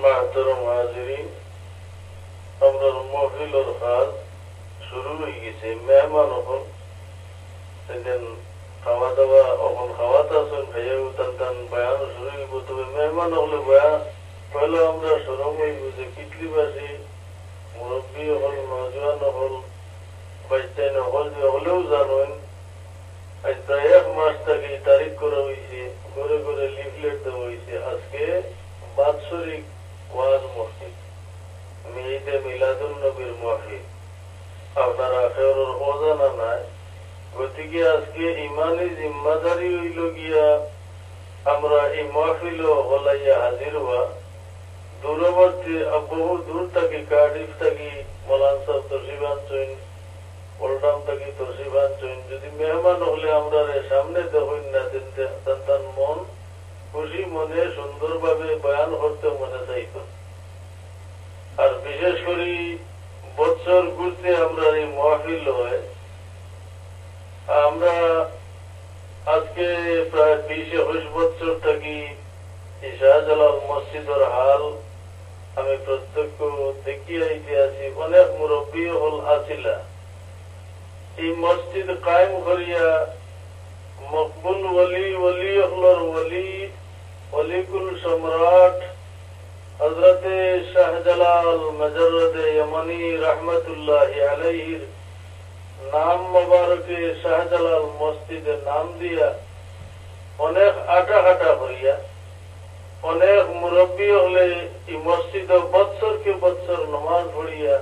মাহতারাম হাজিরিন, আমরা মহফিলের কাজ শুরু হয়ে গেছে। মেহমান এখন খাওয়া দাওয়া এখন খাওয়াতে আসেন, খাইয়া টান টান বয়ান শুরু হইব। তবে মেহমান হলে বয়ান পয়লা আমরা সরম হইব যে কিতলিবাসী মুরব্বী হল, নজওয়ান হল, বাইস্তাইন হল, যে হলেও জানেন আজ প্রায় 1 মাস থেকে তারিখ করা হয়েছে, ঘরে ঘরে লিফলেট দেওয়া হয়েছে। আজকে বাৎসরিক ওয়াজ মসজিদ ঈদে মিলাদুন নবীর মাহফিল, আপনারা আখেরের অজানা নাই। গতিকে আজকে ইমানি জিম্মাদারি হইল গিয়া আমরা এই মাহফিল হলাইয়া হাজির হওয়া। দূরবর্তী বহু দূর থাকি, কার্ডিফ থাকি মলান সাহেব তরশিফ আনছেন, ওল্ডাম থাকি তরশিফ আনছেন। যদি মেহমান হলে আমরা সামনে দেখুন না, তার মন খুশি মনে সুন্দরভাবে বয়ান করতে মনে চাইত। আর বিশেষ করে বছর ঘুরতে আমরা এই মাহফিল হয়। আমরা আজকে প্রায় 20-21 বছর থাকি শাহজালাল মসজিদের হাল আমি প্রত্যক্ষ দেখিয়ে আইতে আছি। অনেক মুরব্বী হল আসিলা এই মসজিদ কায়েম করিয়া মকবুল ওলি, ওলি হলর ওলি, অলিকুল সম্রাট হযরতে শাহজালাল মজরুদে ইয়ামানি রহমতুল্লাহ আলাইহির নাম মোবারকে শাহজালাল মসজিদে নাম দিয়া অনেক আটা করিয়া অনেক মুরব্বী হলে এই মসজিদ বৎসরকে বৎসর নমাজ পড়িয়া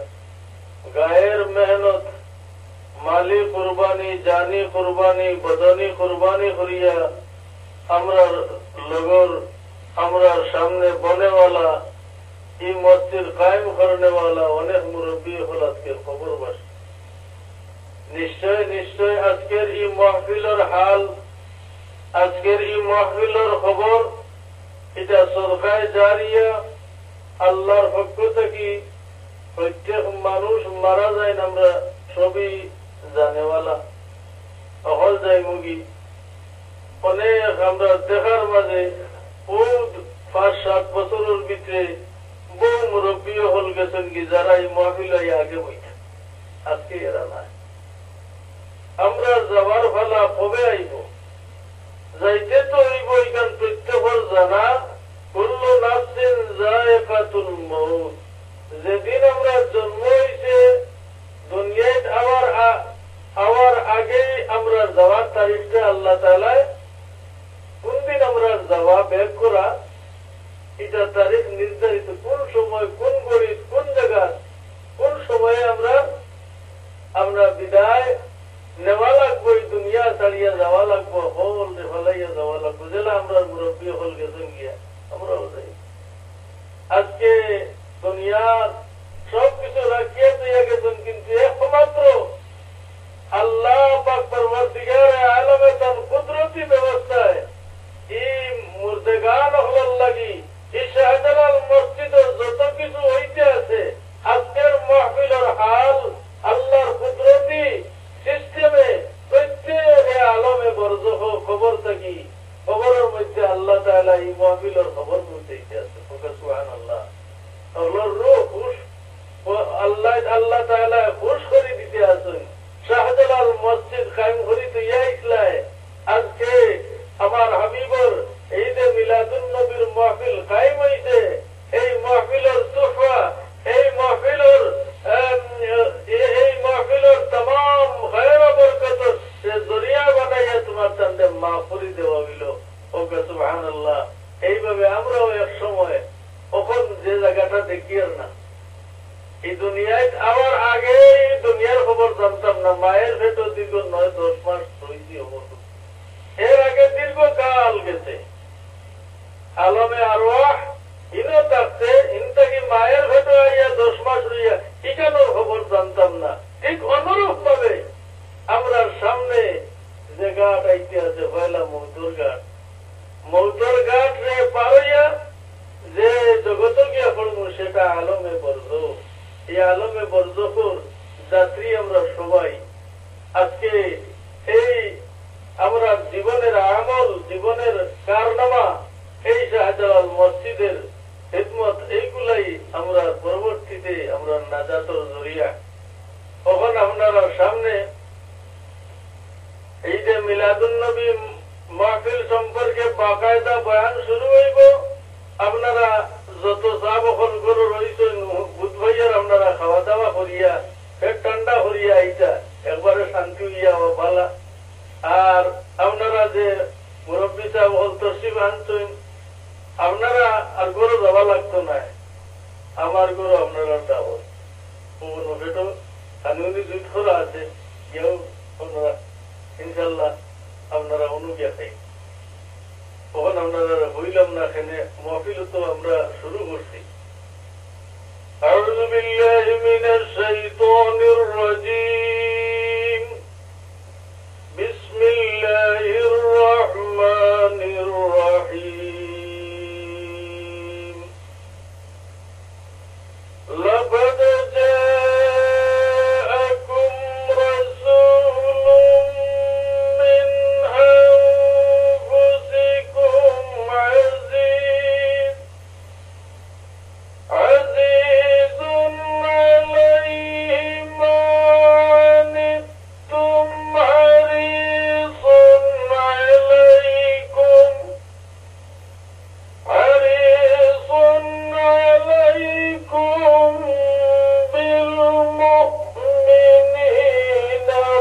গায়ের মেহনত, মালি কুরবানি, জানি কুরবানি, বদনি কুরবানি করিয়া আমরার লগর আমরার সামনে বনেওয়ালা এই মসজিদ কায়েম করনেওয়ালা অনেক মুরব্বী হল আজকে খবর বাস। নিশ্চয় নিশ্চয় আজকের এই মাহফিলের হাল, আজকের এই মাহফিলের খবর, এটা সদকায়ে জারিয়া আল্লাহর পক্ষ থেকে। প্রত্যেক মানুষ মারা যায় না, আমরা সবই জানেওয়ালা অহল যাই মুগি। অনেক আমরা দেখার মাঝে 5-7 বছরের ভিতরে বহু মুরব্বী হল গেছেন কি যারা এই মাহফিলে আগে বইটা, আজকে এরা নাই। আমরা যাবার ফালা কবে আইব, যাইতে তো হইব। এখান প্রত্যেকের জানা কুল্লু নাফসিন যায়কাতুল মউত, যেদিন আমরা জন্ম হইছে দুনিয়ায় আওয়ার আগে আমরা যাওয়ার তারিখটা আল্লাহ তাআলা কোন দিন আমরা যাওয়া বের করা, এটা তারিখ নির্ধারিত। কোন সময়, কোন গরিব, কোন জায়গা, কোন সময়ে আমরা বিদায় নেওয়া লাগবো, এই দুনিয়া ছাড়িয়া যাওয়া লাগবো, হল ফলাইয়া যাওয়া লাগবো। যেটা আমরা মুরব্বী হল গেছেন গিয়া আমরাও যাই। আজকে দুনিয়ার সবকিছু রাখিয়া দিয়া গেছেন, কিন্তু একমাত্র আল্লাহ পাক পরওয়ারদিগারে আলমে তার কুদরতি ব্যবস্থায় এই মুর্দেগান হলার লাগি এই শাহজালাল মসজিদের যত কিছু হইতে আছে, আজকের মাহফিলের হাল আল্লাহর কুদরতি সিস্টেমে প্রত্যেক আলমে বরজখ খবর থাকি, খবরের মধ্যে আল্লাহ তাআলা এই মাহফিলের খবর পৌঁছাইতে আছে। সুবহানাল্লাহ। আল্লাহর রূহ খুশ, আল্লাহ তাআলা খুশ করে দিতে আছেন। শাহজালাল মসজিদ কায়েম করিতে ইসলায় আজকে আমার হাবিবর ঈদে মিলাদুন নবীর মাহফিল কায়েম হইছে। এই মাহফিলের তোহফা, এই মাহফিলের तमाम खैर बरकत से जरिया বানাইয়া তোমার তান্ডে মাফ করে দেওয়া হইল। ওকে সুবহানাল্লাহ। এইভাবে আমরাও এক সময় ওখান যে জায়গাটা দেখি আর না, এই দুনিয়ায় আমার আগে দুনিয়ার খবর জানতাম না। মায়ের ভেতর দীর্ঘ 9-10 মাস রয়েছি, এর আগে দীর্ঘকাল গেছে আলমে আরওয়াহ ইনো থাকতে, ইনতাকি মায়ের ভেতর আইয়া 10 মাস রইয়া এখানোর খবর জানতাম না। ঠিক অনুরূপ ভাবে আমরা সামনে যে ঘাট আইতে আছে পয়লা মৌতর ঘাট, মৌতর ঘাট রে পারইয়া যে জগত গিয়া পড়বো সেটা আলমে বরজখ। এই আলমে বরজখর যাত্রী আমরা সবাই। আজকে এই আমরা জীবনের আমল, জীবনের কারনামা এই শাহজালাল মসজিদের খিদমত, এই আপনারা নাজাতের জরিয়া। তখন আপনারা সামনে এই যে মিলাদুন্নবী মাহফিল সম্পর্কে বাকায়দা বয়ান শুরু হইব। আপনারা যত চা বখন করে রয়েছেন বুধ ভাইয়ার আপনারা খাওয়া দাওয়া করিয়া পেট ঠান্ডা করিয়া এইটা একবারে শান্তি হইয়া ভালা। আর আপনারা যে মুরব্বী চা বহল তসিব আনছেন আপনারা আর গরু যাওয়া লাগতো না। আমার গরু আপনারা দাওয়াত পেটো কানুনি জুট করা আছে কেউ আপনারা ইনশাল্লাহ আপনারা অনুজ্ঞা খাই। তখন আপনারা হইলাম না এখানে মহফিল তো আমরা শুরু করছি। আউযু বিল্লাহি মিনাশ শাইতানির রাজীম। বিসমিল্লাহির রহমানির রহিম। লাকাদ জাআকুম রাসূলুম মিন আনফুসিকুম আজিজুন আলাইহি মা আনিতুম হারিসুন আলাইকুম বিল মুমিনিনা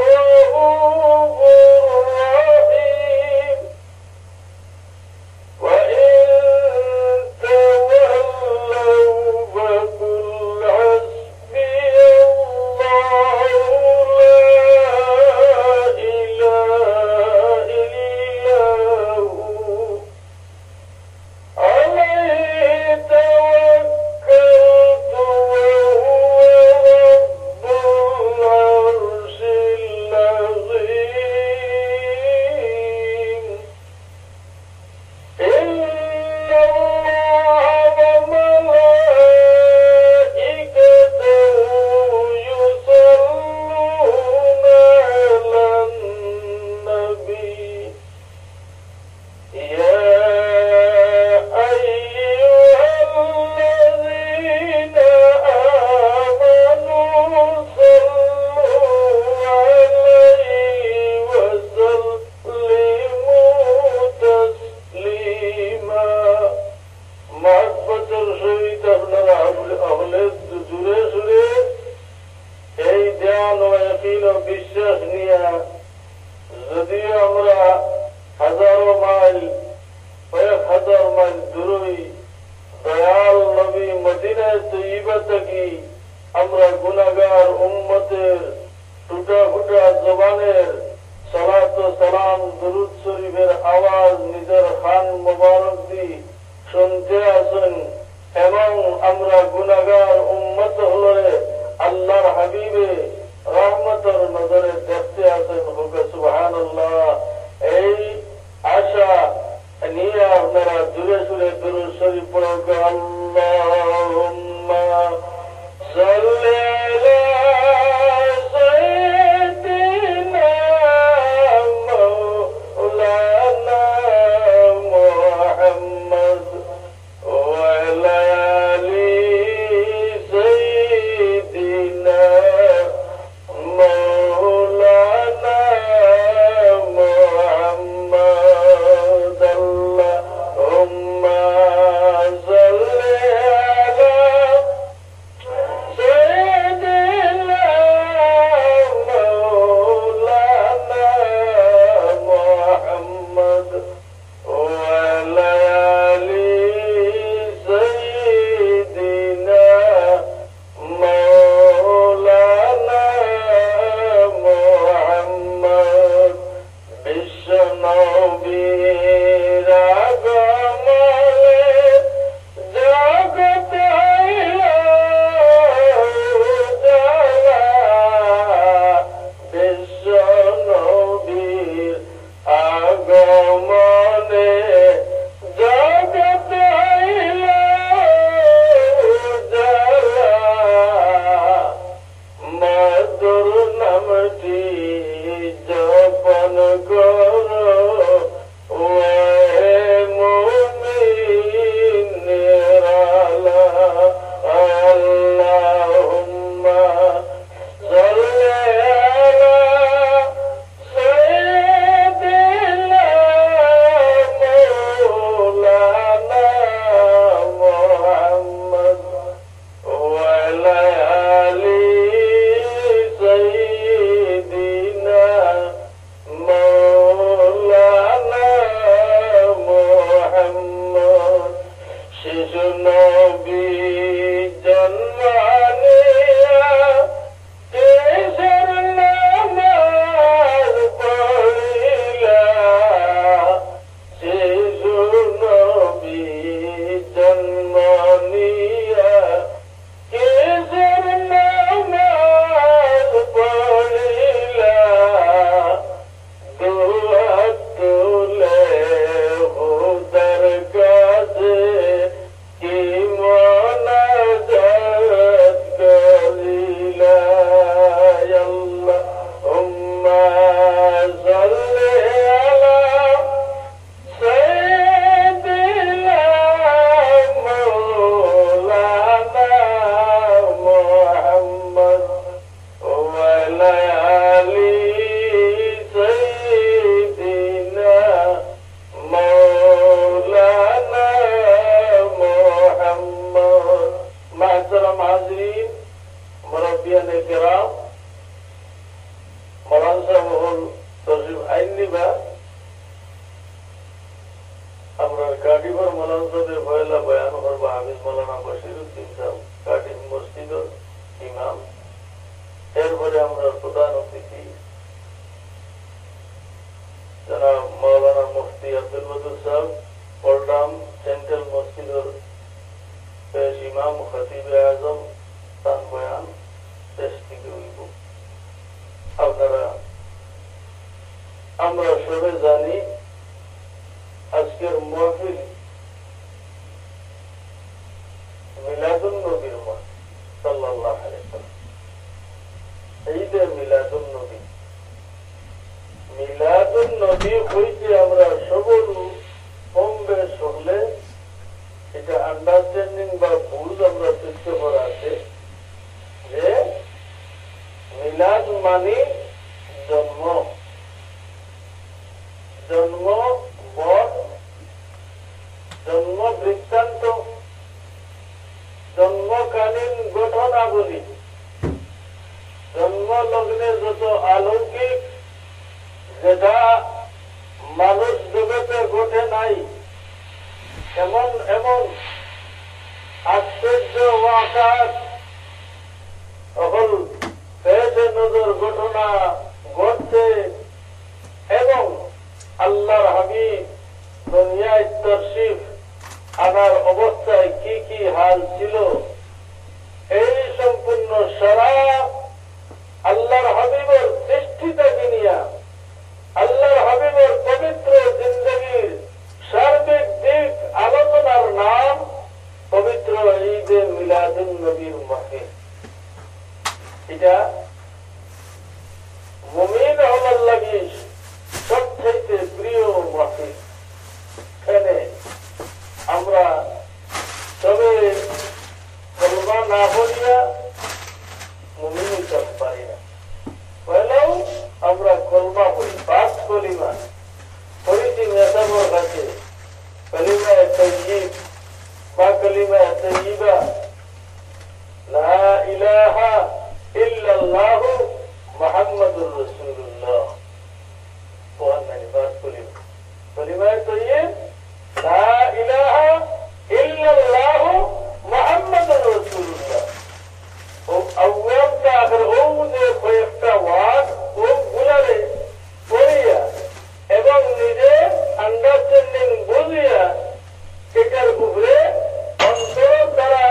রাউফুর রাহিম। ওয়া ইন তাওয়াল্লাউ ফাকুল হাসবিয়াল্লাহু লা ইলাহা ইল্লাহু عليه توكلت وهو رب العرش العظيم. إن الله وملائكته يصلون على النبي يا أيها الذين آمنوا صلوا عليه وسلموا تسليما। محبতের সহিত আপনারা আহলে জুড়ে সুরে এই ধ্যান ও ইয়াকিন ও বিশ্বাস নিয়ে যদিও আমরা হাজারো মাইল কয়েক হাজার মাইল দূরই দয়াল নবী মদিনায় তৈবা থাকি আমরা গুনাহগার উম্মতের টুটা ফুটা জবানের সালাত ও সালাম দুরূদ শরীফের আওয়াজ নিজের খান মোবারক দি শুনতে আসেন এবং আমরা গুনাহগার উম্মত হলে আল্লাহর হাবিবে রহমতের নজরে দেখতে আসেন। হোক সুবহানাল্লাহ। এই আশা নিয়ে আপনারা দূরে সুরে দুরূদ শরীফ পড়ো। আল্লাহুম্মা সাল্লি আলা সাইয়্যিদিনা মাওলানা মুহাম্মদ ওয়া আলা আলি সাইয়্যিদিনা মাওলানা মুহাম্মদ। আল্লাহুম্মা সাল্লি শিশু নবী জন্ম নিয়া কিসের নামাজ পড়িলা, শিশু নবী জন্ম নিয়া কিসের নামাজ পড়িলা, দুহাত তুলে খোদার কাছে কি মুনাজাত করিলা। আল্লাহুম্মা সাল্লি আলা সাইয়্যিদিনা মাওলানা মুহাম্মদ ওয়া আলা আলি সাইয়্যিদিনা মাওলানা মুহাম্মদ। মাহতারাম হাজরিন, মুরব্বিয়ানে কেরাম, মৌলানা সাহেব হল তশরিফ আইননিবা। আমরা কাটিবার মৌলানা সাহেবের পয়লা বয়ান করবো হাফিজ মৌলানা বশিরউদ্দিন সাহেব, কাটিম মসজিদের ইমাম। এরপরে আমরা প্রধান অতিথি জনাব মৌলানা মুফতি আব্দুল মদুদ সাহেব, পল্ডাম সেন্ট্রাল মসজিদের পেশ ইমাম খতিবে আজম, তার বয়ান শেষ থেকে হইব। আপনারা আমরা সবাই জানি আজকের মাহফিল মিলাদুন নবীর মাহফিল সাল্লাল্লাহু আলাইহি ওয়াসাল্লাম, ঈদে মিলাদুন নবী। মিলাদুন নবী হইতে আমরা সবল কম বেশ হলে এটা আন্ডারস্ট্যান্ডিং বা বুঝ আমরা চেষ্টা করা আছে যে মিলাদ মানে জন্ম, জন্ম বর, জন্ম বৃত্তান্ত, জন্মকালীন ঘটনাবলী, জন্ম লগ্নে যত অলৌকিক যেটা মানুষ জগতে ঘটে নাই এমন এমন আশ্চর্য ওয়াকাত পেটে নজর ঘটনা ঘটছে এবং আল্লাহর হাবিব দুনিয়ায় তশরিফ আনার অবস্থায় কি কি হাল ছিল, এই সম্পূর্ণ সারা আল্লাহর হাবিবের সৃষ্টিটাকে নিয়ে আল্লাহর হাবিবের পবিত্র জিন্দগির সার্বিক দিক আলোচনার নাম পবিত্র ঈদে মিলাদুন নবীর মাহফিল। এটা মুমিন হওয়ার লাগি সবচেয়ে প্রিয় মাহফিল। এখানে আমরা তবে কলমা না বলিয়া মুমিন হইতে পারি না, হলেও আমরা কলমা পড়ি, পাঁচ কলিমা পড়িছি নেতাবর কাছে, কলিমায়ে তাইয়্যিব বা কলিমায়ে তাইয়্যিবা, লা ইলাহা ইল্লাল্লাহু মুহাম্মাদুর রাসূলুল্লাহ। পাঁচ কলিমা, কলিমায়ে তাইয়্যিব, লা ইলাহা ইল্লাল্লাহু মুহাম্মাদুর রাসূলুল্লাহ। ও আউয়াল কা আখর ও যে কয়েকটা ওয়ার্ড ও গুলারে পড়িয়া এবং নিজে আন্ডারস্ট্যান্ডিং বুঝিয়া এটার উপরে অন্তর দ্বারা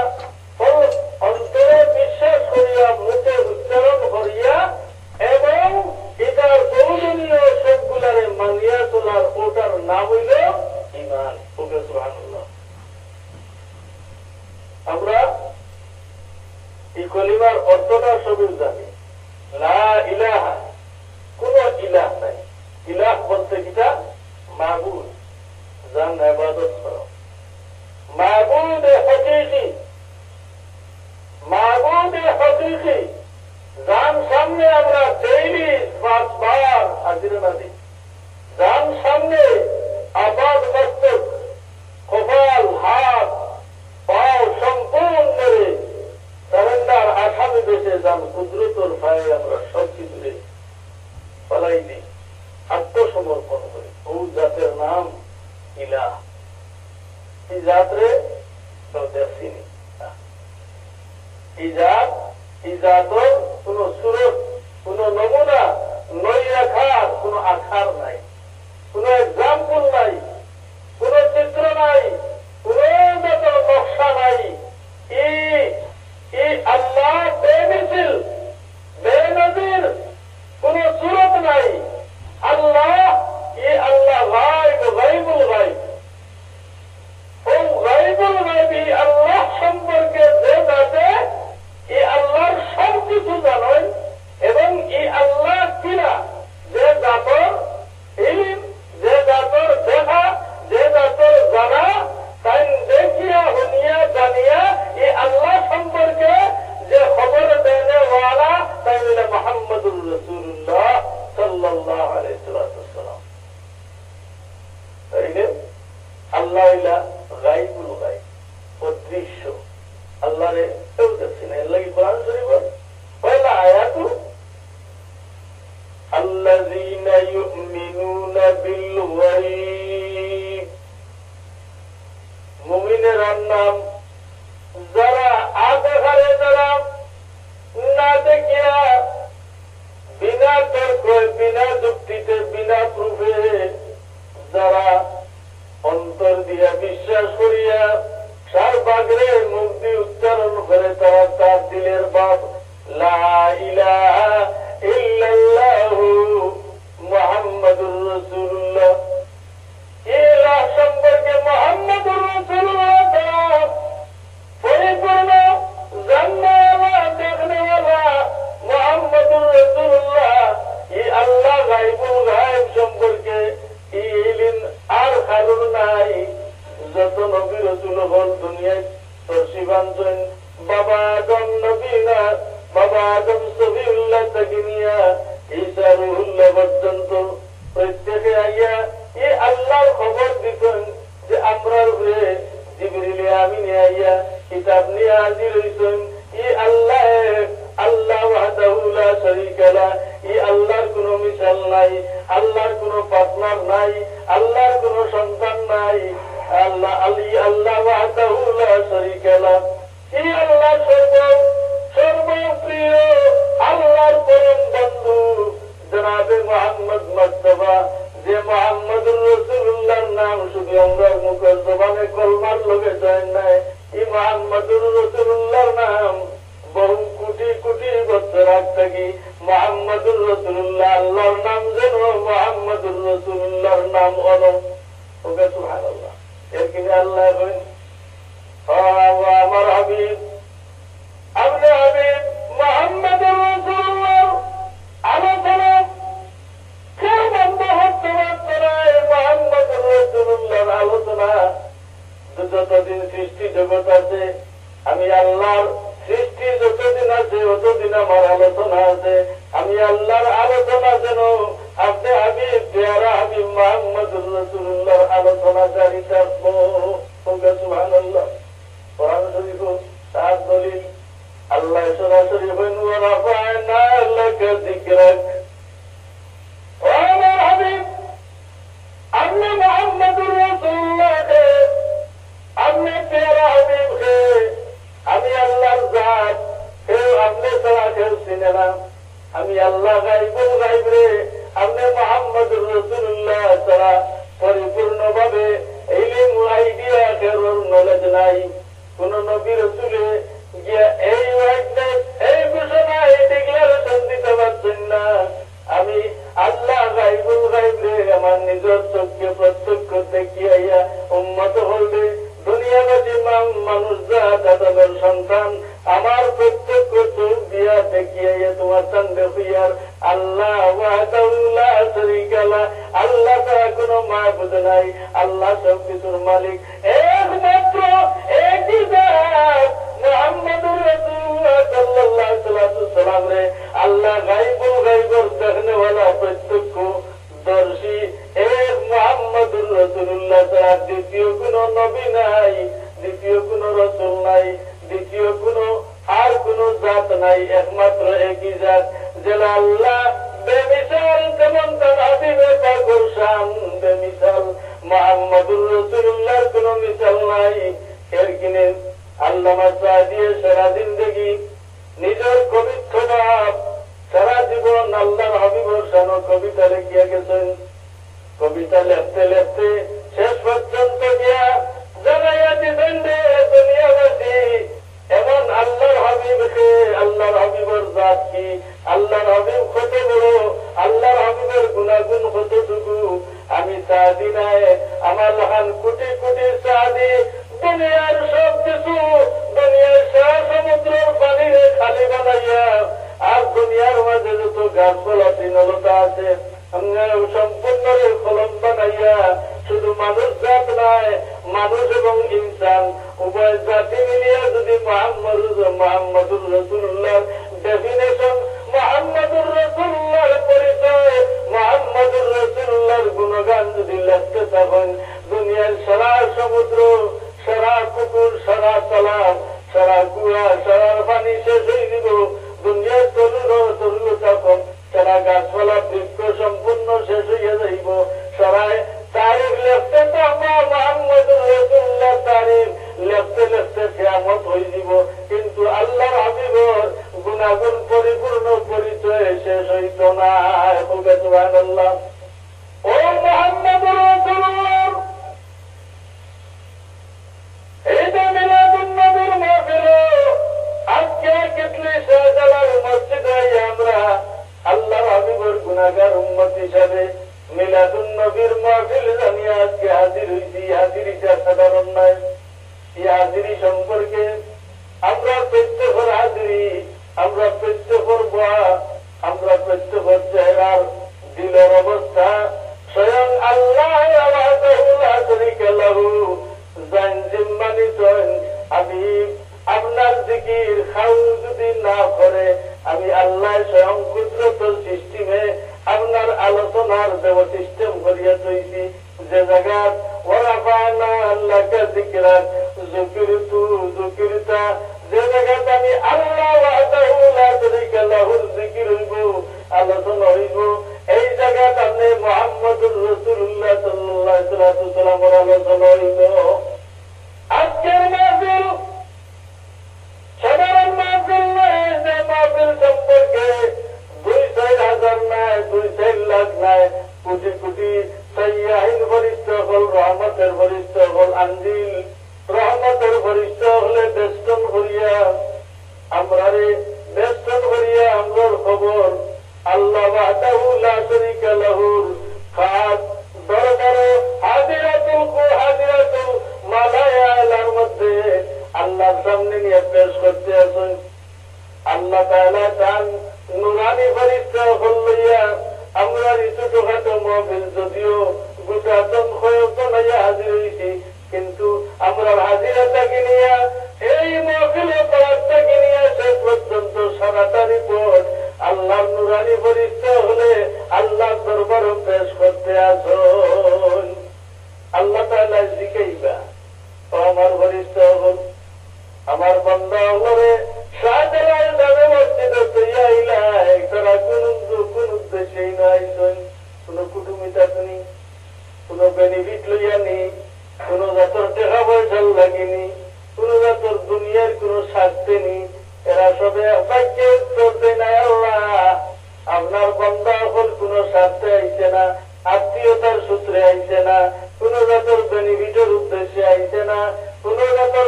অন্তরে বিশ্বাস করিয়া মুখে উচ্চারণ করিয়া এবং এটার প্রয়োজনীয় সবগুলারে মানিয়া তোলার ওটার নাম হইল ঈমান। ওকে সুবহানাল্লাহ। আমরা এই কলিমার অর্থটা সবই জানি। লা ইলাহা, কোন ইলাহ নাই। ইলাহ বলতে কিটা মাবুদ, যার ইবাদত করো। মাবুদ হকিকি, মাবুদ হকিকি, যার সামনে আমরা ডেইলি 5 বার হাজিরা দিই, যার সামনে আবাদ মস্তক, কপাল, হাত, পাও সম্পূর্ণ সারেন্ডার আসামি বেশে যান কুদরতর ভাই আমরা সব কিছুরে পালাই দিই, আত্মসমর্পণ করি। ও জাতের নাম ইলাহ। এই জাতরে ইজাদ, ইজাদর কোন সুরত, কোন নমুনা নই রাখার কোন আকার নাই, কোন এক্সাম্পল নাই, কোন চিত্র নাই, কোন নকশা নাই। আল্লাহ বেমিছিল, বেনজির, কোন সুরত নাই। আল্লাহ আল্লাহ গায়ব, গায়বুল গায়ব। ও গায়বুল গায়বি আল্লাহ সম্পর্কে যে জানে, এই আল্লাহর সব কিছু জানেন এবং এই আল্লাহ কিনা যে জাতর ইলম, যে জাতর দেখা, যে জাতর জানা, তাই দেখিয়া শুনিয়া জানিয়া এই আল্লাহ সম্পর্কে যে খবর দেনে ওয়ালা তাই হইল মুহাম্মদুর রাসূলুল্লাহ সাল্লাল্লাহু আলাইহি ওয়াসাল্লাম। তাইলে আল্লাহ হইলা গায়বুল গায়ব, অদৃশ্য। আল্লাহরে কেউ দেখছে না। এর লাগি কোরআন শরীফ পয়লা আয়াতু আল্লাযীনা ইউমিনুনা বিল গায়ব, মুমিনের নাম যারা আদেখারে, যারা না দেখিয়া বিনা তর্কে, বিনা যুক্তিতে, বিনা প্রুফে যারা অন্তর দিয়া বিশ্বাস করিয়া সারবাগরে মুখ দিয়ে উচ্চারণ করে, তারা তার দিলের বাপ লা ইলাহা ইল্লাল্লাহু মুহাম্মাদুর রাসূলুল্লাহ, ইলাহ সম্পর্কে মুহাম্মাদুর রাসূলুল্লাহ পরিপূর্ণ জাননেওয়ালা, দেখনেওয়ালা মুহাম্মাদুর রাসূলুল্লাহ, এই আল্লাহ গায়বুল গায়ব সম্পর্কে এই ইলম আর কারোর নাই। যত নবী রাসূল হল দুনিয়ায় তরশিবাঞ্চন, বাবা আদম নবী না, বাবা আদম সফিউল্লাহ থেকে নিয়া ঈসা রুহুল্লাহ পর্যন্ত প্রত্যেকে আইয়া এই আল্লাহর খবর দিতেন যে আমরার হয়ে জিবরিলে আমিনে আইয়া কিতাব নিয়ে হাজির হইছেন। এই আল্লাহ, আল্লাহ ওয়াহদাহু লা শারীকা লাহ, এই আল্লাহর কোনো মিসাল নাই, আল্লাহর কোনো পার্টনার নাই, আল্লাহর কোনো সন্তান নাই। আল্লাহ আল্লাহ ওয়াহদাহু লা শারীকা লাহ, এই আল্লাহ সর্বপ্রিয়, আল্লাহর পরম বন্ধু জনাবে মুহাম্মদ মুস্তাফা, যে মুহাম্মদুর রাসূলুল্লাহর নাম শুধু আমরা মুখের জবানে কলমার লগে যায় নাই, এই মুহাম্মদুর রাসূলুল্লাহর নাম বহু কোটি কোটি বছর আগ থেকে মুহাম্মদুর রাসূলুল্লাহ, আল্লাহর নাম যেন মুহাম্মদুর রাসূলুল্লাহর নাম হলো। ওকে সুবহানাল্লাহ। এর কিনে আল্লাহ কইন, আমার হাবিব, আপনি হাবিব মুহাম্মদুর রাসূলুল্লাহ আলোচনা কেউ বন্ধ হতে পারছে না। মুহাম্মদুর রাসূলুল্লাহর আলোচনা যতদিন সৃষ্টি জগৎ আছে, আমি আল্লাহর সৃষ্টি যতদিন আছে ততদিন আমার আলোচনা আছে। আমি আল্লাহর আলোচনা যেন আপনি হাবিব, পেয়ারা হাবিব মুহাম্মদুর রাসূলুল্লাহর আলোচনা জারি থাকবো। সুবহানাল্লাহ। কোরআন শরীফ তার দলিল আল্লাহ সরাসরি বলেন, ওয়া রাফা'না লাকা যিকরাক। ও আমার হাবিব, আপনি মুহাম্মদুর রাসূলুল্লাহকে, আপনি পেয়ারা হাবিবকে, আমি আল্লাহর জাত, কেউ আপনি ছাড়া কেউ চিনে না। আমি আল্লাহ গায়বুল গায়ব রে, আপনি মুহাম্মদুর রাসূলুল্লাহ ছাড়া পরিপূর্ণভাবে ইলম, আইডিয়া, কেউর নলেজ নাই। কোন নবী রাসূলে গিয়া এই ওয়াইটনেস, এই ঘোষণা, এই ডিক্লারেশন দিতে পারছেন না। আমি আল্লাহ গায়বুল গায়ব রে আমার নিজের চোখকে প্রত্যক্ষ দেখিয়া উম্মত হলবে দুনিয়াবাসী মানুষ যাদের সন্তান আমার প্রত্যক্ষ চোখ দিয়া দেখিয়া তোমার সন্দেহ হইয়ার আল্লাহ ওয়াহদাহু লা শারীকা লাহ, আল্লাহ ছাড়া কোনো মাবুদ নাই, আল্লাহ সবকিছুর মালিক, একমাত্র একই জাত মুহাম্মদুর রাসূলুল্লাহ সাল্লাল্লাহু আলাইহি ওয়াসাল্লাম রে আল্লাহ গায়বুল গায়বর দেখনেওয়ালা, প্রত্যক্ষ দর্শী এক মুহাম্মদুর রাসূলুল্লাহ ছাড়া দ্বিতীয় কোন নবী নাই, দ্বিতীয় কোন রাসূল নাই, দ্বিতীয় কোন আর কোন জাত নাই, একমাত্র একই জাত। যেটা আল্লাহ বেমিসাল, যেমন তার হাবিবে পাকের শান বেমিসাল, মুহাম্মদুর রাসূলুল্লাহর কোন মিসাল নাই। এর কিনে আল্লামা সাদি সারা জিন্দেগি নিজের কবিত্ব ভাব সারা জীবন আল্লাহর হাবিবের শানে কবিতা লিখিয়া গেছেন। কবিতা লিখতে লিখতে শেষ পর্যন্ত গিয়া জানাইয়া দিতেন রে দুনিয়াবাসী, এমন আল্লাহর হাবিবকে, আল্লাহর হাবিবের জাত কি, আল্লাহর হাবিব কত বড়, আল্লাহর হাবিবের গুণাগুণ কতটুকু, আমি সাদি নাই, আমার লহান কোটি কোটি সাদি দুনিয়ার সব কিছু, দুনিয়ার সারা সমুদ্রের পানিরে খালি বানাইয়া আর দুনিয়ার মাঝে যত গাছপালা তৃণলতা আছে সম্পূর্ণ কলম বানাইয়া শুধু মানুষ জাত নাই, মানুষ এবং ইনসান উভয় জাতি মিলিয়ে যদি মোহাম্মদুর রাসূলুল্লাহর ডেফিনেশন, মোহাম্মদুর রাসূলুল্লাহর পরিচয়, মোহাম্মদুর রাসূলুল্লাহর গুণগান যদি লিখতে থাকেন, দুনিয়ার সারা সমুদ্র, সারা পুকুর, সারা তালাব, সারা কুয়া, সারা পানি শেষ হয়ে দিব। দুনিয়ার তরুলতা কম, সারা গাছপালা বৃক্ষ সম্পূর্ণ শেষ হইয়া যাইব। সারায় তারিখ লেখতে তো আমার মোহাম্মদুর রাসূলুল্লাহ তারিখ লেখতে লেখতে কিয়ামত হয়ে যাব, কিন্তু আল্লাহর হাবিবর গুণাগুণ পরিপূর্ণ পরিচয় শেষ হইত না। সুবহানাল্লাহ। ও মোহাম্মদুর রাসূলুল্লাহ, এই তো মিলাদুন নবীর মাহফিল, আজকে কিতলি শাহজালাল মসজিদে আমরা আল্লাহর হাবিবের গুনাহগার উম্মত হিসাবে মিলাদুন নবীর মাহফিল জানিয়ে আজকে হাজির হইছি। হাজিরিটা সাধারণ নয়। এই হাজিরি সম্পর্কে আমরা প্রত্যেকের হাজিরি, আমরা প্রত্যেকের বোয়া, আমরা প্রত্যেকের চেহারার দিলের অবস্থা স্বয়ং আল্লাহ ওয়াহদাহু লা শারীকা লাহু জিম্মানিতেন। আমি আপনার জিকির খাও যদি না করে, আমি আল্লাহ স্বয়ং কুদরতের সিস্টেমে আপনার আলোচনার দেব সিস্টেম করিয়া তৈরি, যে জায়গা ওয়ারাফানা আল্লাহকে যিকরাক যুকিরতু যুকিরতা, যে জায়গাতে আমি আল্লাহ ওয়াহদাহু লা শারীকা লাহুর জিকির হইব, আলোচনা হইব, এই জায়গাতে আপনি মুহাম্মদুর রাসূলুল্লাহ সাল্লাল্লাহু আলাইহি ওয়াসাল্লামের আলোচনা হইব। আজকের মাহফিল সাধারণ মাহফিল নয়, যে মাহফিল সম্পর্কে 2-4 হাজার নাই, 2-4 লাখ নাই, কোটি কোটি সাইয়াহিন ফরিস্তা হল, রহমতের ফরিস্তা হল, আঞ্জিল রহমতের ফরিস্তা হলে বেষ্টন করিয়া আমরা বেষ্টন করিয়া আমরার খবর আল্লাহ ওয়াহদাহু লা শারীকা লাহুর খাস দরবারে হাজিরাতুল মালায়ালার মধ্যে আল্লাহর সামনে নিয়ে পেশ করতে আসুন। আল্লাহ তাআলা তার নুরানি ফরিস্তা হল লইয়া আমরা ছোটখাটো মাহফিল যদিও গোটাতন কয়েকজন হইয়া হাজির হয়েছি, কিন্তু আমরা হাজিরাটাকে নিয়ে এই মাহফিলে পাওয়ারটাকে নিয়ে শেষ পর্যন্ত সারাটা রিপোর্ট আল্লাহর নুরানি ফরিস্তা হলে আল্লাহর দরবারে পেশ করতে আসুন। আল্লাহ তাআলা জিকাইবা, আমার ফরিস্তা হল, আমার বান্দা হলে শাহজালাল নামে মসজিদে তৈরি আইলা, তারা কোন উদ্দেশ্যেই না আইসন, কোন কুটুমিতা শুনি, কোন বেনিফিট লইয়া নি, কোন জাতর টাকা পয়সার লাগেনি, কোন জাতর দুনিয়ার কোন স্বার্থে নি, এরা সবে বাক্যে উত্তর দেয় না। আল্লাহ আপনার বান্দা হল কোন স্বার্থে আইছে না, আত্মীয়তার সূত্রে আইছে না, কোন জাতর বেনিফিটের উদ্দেশ্যে আইছে না, কোন জাতর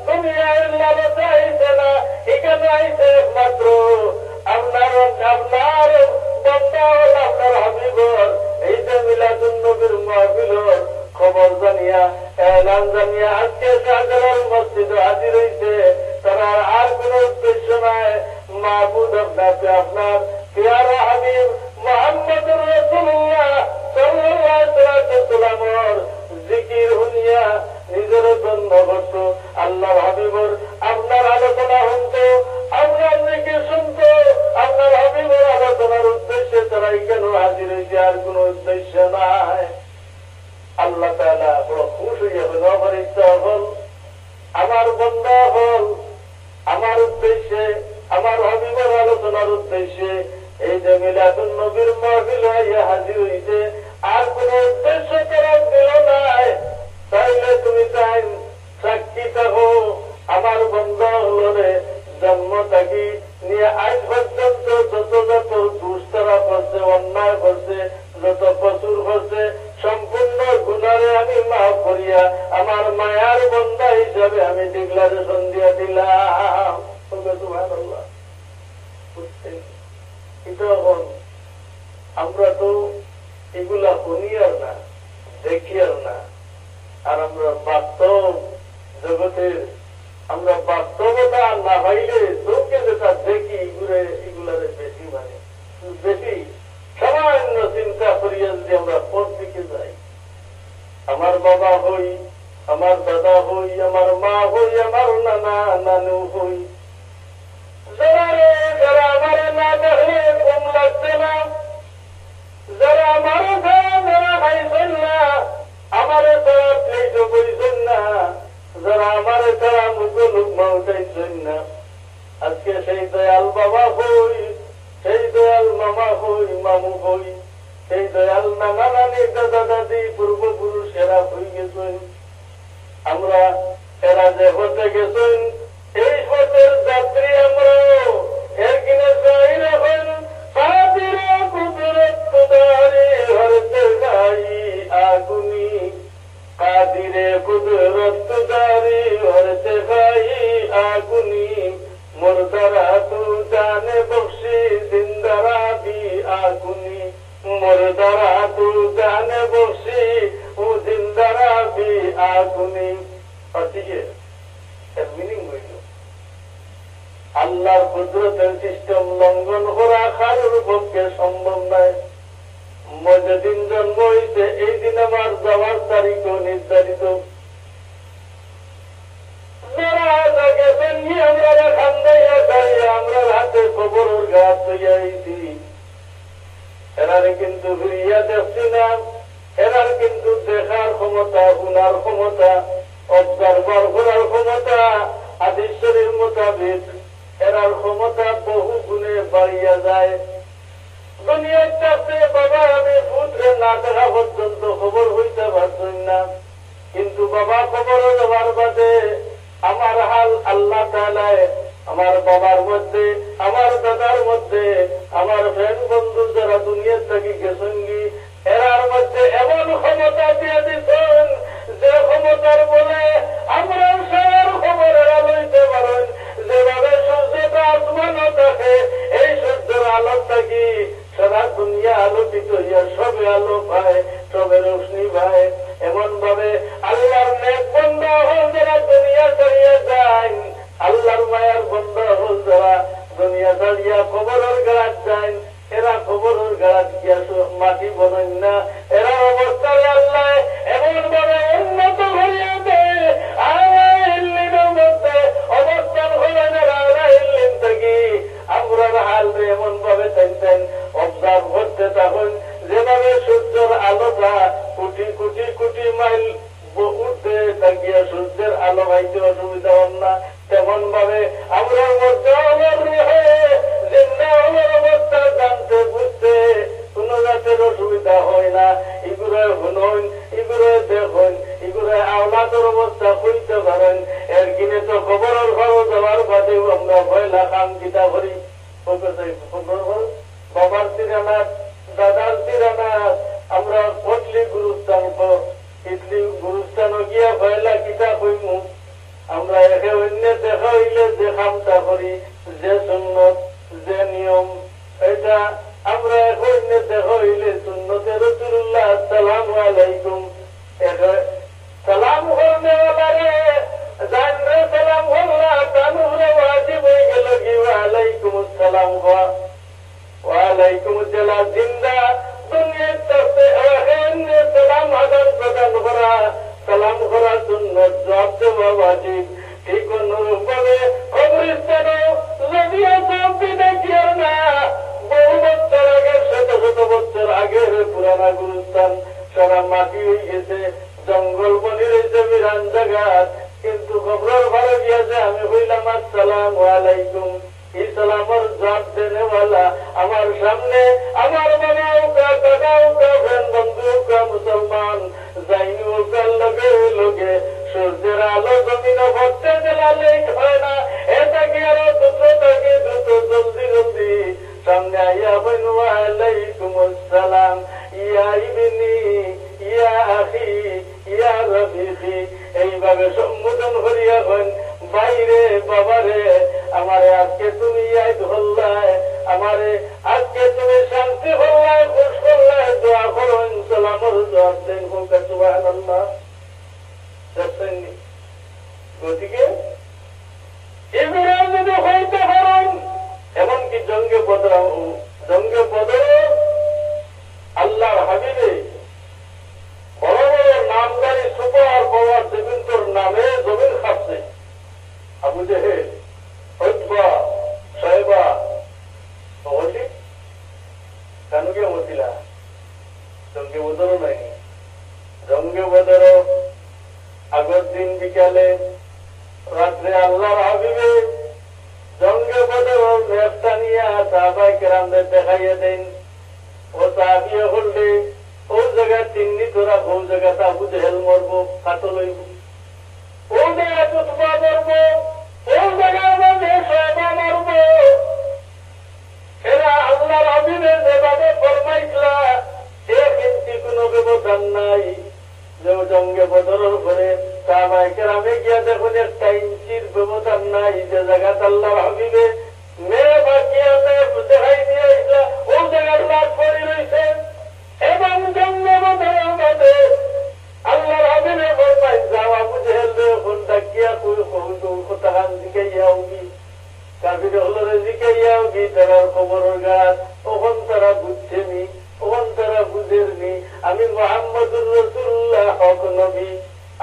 দুনিয়ার লালসে আইছে না, এখানে আইছে একমাত্র আপনার বান্দা হল আপনার হাবিবর এই যে মিলাদুন নবীর মাহফিলর খবর জানিয়া, এলান জানিয়া আজকে শাহজালাল মসজিদে হাজির হইছে। তারা আর কোন উদ্দেশ্য নাই, মাহবুব আপনাকে আপনার প্যারা হাবিব মুহাম্মদুর রাসূলুল্লাহ সাল্লাল্লাহু আলাইহি ওয়াসাল্লামের জিকির শুনিয়া নিজের জন্য করত, আল্লাহর হাবিবর আপনার আলোচনা শুনতো, আপনার জিকির শুনতো, আপনার হাবিবর আলোচনার উদ্দেশ্যে তারা কেন হাজির হয়েছে, আর কোন উদ্দেশ্য নাই। আল্লাহ তাআলা বড় খুশ হইয়া ফরিস্তা হল, আমার বান্দা হল, আমার উদ্দেশ্যে, আমার হাবিবর আলোচনার উদ্দেশ্যে এই যে মিলাদুন নবীর মাহফিল হইয়া হাজির হইছে, আর কোন উদ্দেশ্য তারা দিল নাই। তাইলে তুমি চাই সাক্ষী থাকো, আমার জীবন দিয়ে দিলাম। সুবহানাল্লাহ। তখন আমরা তো এগুলা শুনি আর না, দেখি আর না, আর আমরা বাস্তব জগতের আমরা বাস্তবতা না পাইলে চোখে যেটা দেখি এগুলারে বেশি মানে বেশি সামান্য চিন্তা করিয়া যদি আমরা পথ দিকে যাই, আমার বাবা হই, আমার দাদা হই, আমার মা হই, আমার নানা নানু হই, যারা আমার না দেখলে কম লাগছে না, যারা আমার যারা খাইছেন না, আমার তারা প্লেট বইছেন না, যারা আমার তারা মুখ লুকমা উঠাইছেন না, আজকে সেই দয়াল বাবা হই, সেই দয়াল মামা হই, মামু হই, সেই দয়াল নানা নানি দাদা দাদি পূর্বপুরুষেরা হয়ে গেছেন। আমরা এরা যে হতে গেছেন এই পথের যাত্রী আমরা এর কিনে চাই রাখেন কাদিরে কুদরত খুদারি হরতে গাই আগুনি, কাদিরে কুদরত খুদারি হরতে গাই আগুনি, মুর্দারা তু জানে বখশি জিন্দারা বি আগুনি, মুর্দারা তু জানে বখশি ও জিন্দারা বি আগুনি। মিনিং হইল আল্লাহর কুদরতের সিস্টেম লঙ্ঘন করা কারোর পক্ষে সম্ভব নয়। যেদিন জন্ম হইছে এই দিন আমার যাওয়ার তারিখও নির্ধারিত। আমরা খান্দাইয়া খাইয়া আমরা হাতে খবরের গাছ হইয়াছি, এরারে কিন্তু ফিরিয়া দেখছি না, এরার কিন্তু দেখার ক্ষমতা, শোনার ক্ষমতা, অবজারভার করার ক্ষমতা আদিশ্বরীর মোতাবেক এরার ক্ষমতা বহু গুণে বাড়িয়া যায়। দুনিয়ার চাপে বাবা আমি পুত্রে না দেখা পর্যন্ত খবর হইতে পারছেন না, কিন্তু বাবা খবর দেওয়ার বাদে আমার হাল আল্লাহ তাআলায় আমার বাবার মধ্যে, আমার দাদার মধ্যে, আমার ফ্রেন্ড বন্ধু যারা দুনিয়ার থেকে গেছেনগি এরার মধ্যে এমন ক্ষমতা দিয়ে দিচ্ছেন যে ক্ষমতার বলে আমরা সার খবর এরা লইতে পারেন। যেভাবে সূর্যটা আসমানও থাকে এই সূর্যের আলো থাকি সারা দুনিয়া আলোকিত হইয়া সবে আলো পায়, সবে রোশনি পায়। এমন ভাবে আল্লাহর নেক বান্দা হল যারা দুনিয়া ছাড়িয়ে যায়, আল্লাহর মায়ার বান্দা হল যারা দুনিয়া ছাড়িয়া খবরের গাড়াত যায়, এরা খবরের গাড়াত গিয়া মাটি বনেন না, এরা অবস্থায় আল্লাহ এমন ভাবে উন্নত করিয়া দেয় মধ্যে অবস্থান করেন এরা থাকি আমরা হাল এমন ভাবে টানতেন অবজার্ভ করতে থাকুন। যেভাবে সূর্যের আলোটা কোটি কোটি কোটি মাইল উঠতে থাকিয়া সূর্যের আলো পাইতে অসুবিধা হন না, তেমন ভাবে আমরা মধ্যে অবস্থা জানতে বুঝতে কোন জাতের অসুবিধা হয় না। এগুলো শুনুন, এগুলো দেখুন, এগুলো আওলাদের অবস্থা হইতে পারেন। এর কিনে তো খবরের খবর দেওয়ার বাদেও আমরা পয়লা কাম কিতা করি, বাবার তিরানা দাদার তিরানা আমরা কটলি গুরুস্থান ইটলি গুরুস্থান গিয়া পয়লা কিতা কইমু, আমরা একে অন্য দেখা হইলে যে কামটা করি, যে সুন্নত যে নিয়ম, এটা আমরা এক অন্য দেখা হইলে সুন্নতে রাসূলুল্লাহ আসসালামু আলাইকুম সালাম করলে জানরে সালাম করলা তানুরে ওয়াজিব হয়ে গেল কি ওয়ালাইকুম আসসালাম ওয়ালাইকুম আসসালাম। জিন্দা দুনিয়ার তরফে সালাম আদান প্রদান করা, সালাম করা সুন্নত, জবাব দেওয়া ওয়াজিব। ঠিক অনুরূপ ভাবে কবরস্থানে যদিও সব দেখিও না, বহু বছর আগে, শত শত বছর আগের পুরানা গুরুস্থান সারা মাটি হয়ে গেছে, জঙ্গল বনি রয়েছে বিরান জায়গা, কিন্তু খবরের ভালো গিয়েছে আমি হইলাম আসসালামু আলাইকুম। এই সালামের জবাব দেনেওয়ালা আমার সামনে আমার বাবা উকা, দাদা উকা, ফ্রেন্ড বন্ধু উকা, মুসলমান যাইনি উকার লগে লগে সূর্যের আলো জমিন ভরতে গেলে হয় না, এটা কি আরো দ্রুত থাকে, দ্রুত জলদি জলদি সামনে আইয়া হইন ওয়ালাইকুম আসসালাম ইয়া ইবনি ইয়া আখি ইয়া রফিকি। এইভাবে সম্বোধন করিয়া হন বাইরে আবু জেহেল, উতবা, সাইবা অবশ্যই কেন কে মতিলা জঙ্গে বদরও নাই। জঙ্গে বদর আগের দিন বিকালে রাত্রে আল্লাহর হাবিবে জঙ্গে বদর ম্যাপটা নিয়ে সাহাবায়ে কেরামদের দেখাইয়া দেন। ও সাহাবিয়ে হলে ও জায়গায় চিন্নি তোরা ও জায়গাতে আবু জেহেল মরব, কাতল হইব। ও জায়গায় উতবা মরব, ও জায়গায় মধ্যে সাইবা মরব। এরা আল্লাহর হাবিবে যেভাবে ফরমাইছিলা এ কিন্তু কোনো ব্যবধান নাই। যে জঙ্গে বদরের পরে সাহাবায়ে কেরামে গিয়া দেখুন একটা ইঞ্চির ব্যবধান নাই। যে জায়গাতে আল্লাহর হাবিবে মেয়ে বাকিয়াতে দেখাই দিয়েছিল ও জায়গার লাশ পড়ে রয়েছে। এবং জঙ্গে বদরের মধ্যে আল্লাহর হাবিবে ফরমাই যাও আবু জেহেল রে ফোন ডাকিয়া কই কথা কান জিকাইয়া উগি কাফির হলরে জিকাইয়া উগি তারার খবরের গাছ। তখন তারা বুঝছেনি, তখন তারা বুঝেরনি আমি মুহাম্মদুর রাসূলুল্লাহ হক নবী,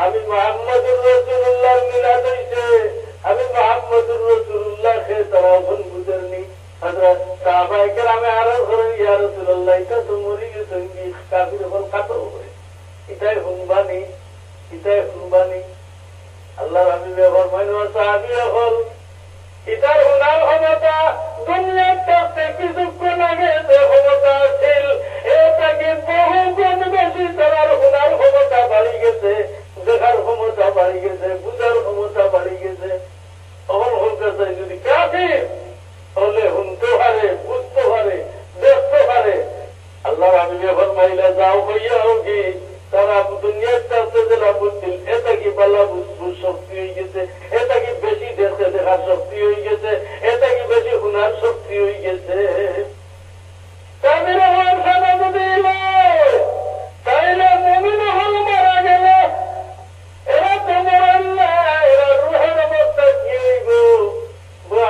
আমি মুহাম্মদুর রাসূলুল্লাহর মিলাদ হইছে, আমি মুহাম্মদুর রাসূলুল্লাহ কে তারা এখন বুঝেরনি। হযরত সাহাবায়ে কেরামে আরো করেন ইয়া রাসূলুল্লাহ এটা তো মরি গেছেন কি কাফির হল কাতল করে এটাই হুনবানি, এটাই হুনবানি। আল্লাহর হাবিবে ফরমাইন ও সাহাবী হল এটার হুনার ক্ষমতা দুনিয়ার কাছে কিছুক্ষণ আগে যে ক্ষমতা ছিল এটাকে বহু গুণ বেশি তার হুনার ক্ষমতা বাড়ি গেছে, দেখার ক্ষমতা বাড়ি গেছে, বুঝার ক্ষমতা বাড়ি গেছে। তখন হলকাছে যদি কাফির হলে শুনতে পারে, বুঝতে পারে, দেখতে পারে। আল্লাহর হাবিবে ফরমাইলে যাও হইয়া হোক কি তারা দুনিয়ার কাছে যেটা বুঝছিল এটা কি পাল্লা বুঝবুর শক্তি হয়ে গেছে, এটা কি বেশি দেখে দেখার শক্তি হয়ে গেছে, এটা কি বেশি হুনার শক্তি হয়ে গেছে। তাইলে মমিন হল মারা গেল এরা তো মরেন না, এরা রুহের অবস্থা কি হইব।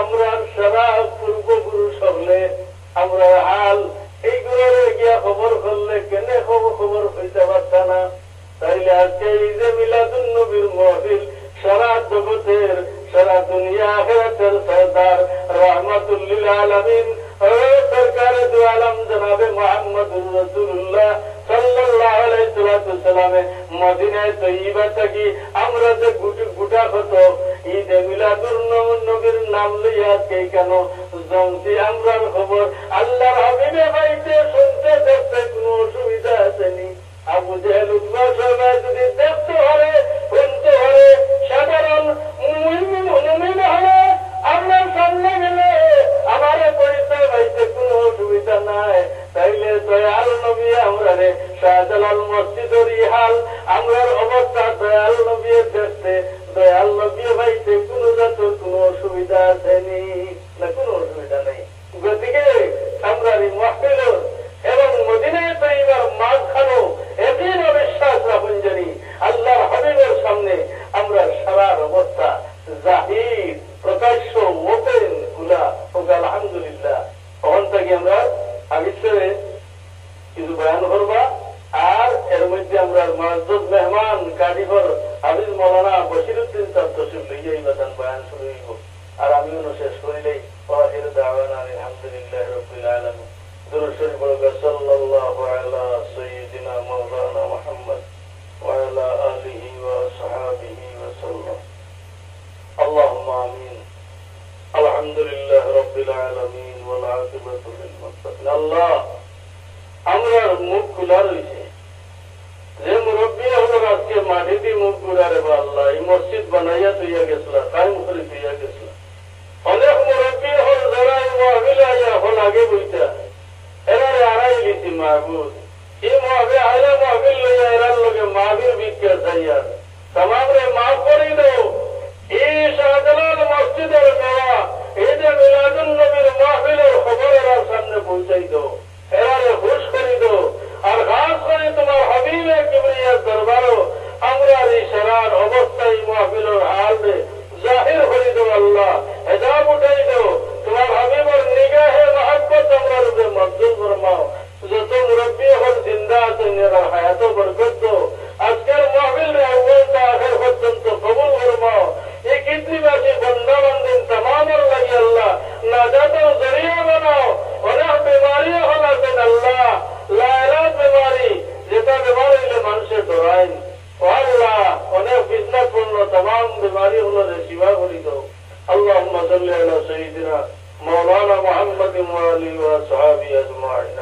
আমরা সারা পূর্বপুরুষ হলে আমরা হাল এইগুলো গিয়া খবর করলে কেনে খবর হইতে পারত না। তাইলে আজকে এই যে মিলাদুন নবীর মাহফিল সারা জগতের, সারা দুনিয়া আখিরাতের সরদার রাহমাতুল লিল আলামিন সরকারে দু আলম জনাবে মুহাম্মদুর রাসূলুল্লাহ সাল্লাল্লাহু আলাইহি ওয়াসাল্লামে মদিনায় তৈয়বা থেকে আমরা যে গুটা হতো ঈদে মিলাদুন নবীর নাম লইয়া আজকে কেন জমছি আমরার খবর আল্লাহর হাবিবে পাইতে শুনতে দেখতে কোনো অসুবিধা আসেনি। আবু জেহেল উতবা সাইবা যদি দেখতে পারে, শুনতে পারে, সাধারণ মুমিন হলে আপনার সামনে গেলে আমার পরিচয় পাইতে কোনো অসুবিধা নাই। তাইলে দয়াল নবী আমরা রে শাহজালাল মসজিদের ইহাল আমরার অবস্থা দয়াল নবী দেখতে, দয়াল নবী পাইতে কোনো জাতের কোনো অসুবিধা আসেনি না, কোনো অসুবিধা নেই। গতিকে আমরা এই মাহফিল এবং মদিনায় তৈবার মাঝখানো একই বিশ্বাস রাখুন জানি আল্লাহর হাবিবের সামনে আমরা সারার অবস্থা জাহির প্রকাশ্য ওপেন গুলা হোক আলহামদুলিল্লাহ। তখন থেকে আমরা আবিষ্কারে কিছু বয়ান করবা। আর এর মধ্যে আমরা মাসুদ মেহমান কারিগর হাফিজ মৌলানা বশিরউদ্দিন সাহেব তশরিফ লইয়া এই বাদান বয়ান শুরু হইব। আর আমিও শেষ করিলেই আখির দাওয়ানা আলহামদুলিল্লাহি রাব্বিল আলামিন। দুরূদ শরীফ পড়বে সাল্লাল্লাহু আলা সাইয়্যিদিনা মাওলানা মুহাম্মদ ওয়া আলা আলিহি ওয়া আসহাবিহি ওয়া সাল্লাম। আল্লাহুম্মা আমিন। আলহামদুলিল্লাহি রাব্বিল আলামিন ওয়াল আকিবাতু লিল মুত্তাকিন। আল্লাহ আমরা মুখ খোলা রয়েছে, যে মুরব্বী হলো আজকে মাটি দিয়ে মুখ ঘুরারে বা আল্লাহ এই মসজিদ বানাইয়া তৈয়া গেছিল, কায়েম করে তৈয়া গেছিল। অনেক মুরব্বী হল যারা এই মাহফিল আইয়া হল আগে বইতা এরারে আড়াই লিছি মাহবুদ এই মাহফিল আইলে মাহফিল লইয়া এরার লগে মাহফিল ভিক্ষা চাইয়া তামামরে মাফ করি দাও। এই শাহজালাল মসজিদের দেওয়া এই যে মিলাদুন নবীর মাহফিলের খবর এরার সামনে পৌঁছাই দাও, এরারে হুশ করি দাও। আর খাস করে তোমার হাবিবে কিবরিয়ার দরবারও আমরা এই সারার অবস্থায় মাহফিলের হাল জাহির করে দাও। আল্লাহ হেজাব উঠাই দাও, তোমার হাবিবের নিগাহে মহব্বত আমরা রূপে মঞ্জুর ফরমাও। যত মুরব্বী হল জিন্দা আছেন এরা হায়াত বরকত দাও। আজকের মাহফিল রে আউয়াল তা আখির পর্যন্ত কবুল ফরমাও। এই কৃত্রিবাসী ধরাইন। ও আল্লাহ, অনেক বিজনাপূর্ণ तमाम बीमारी গুলোরে শিফা করি দাও। আল্লাহুম্মা সাল্লি আলা সাইয়্যিদিনা মাওলানা মুহাম্মাদিন ওয়া আলিহি ওয়া আসহাবিহি আজমাইন।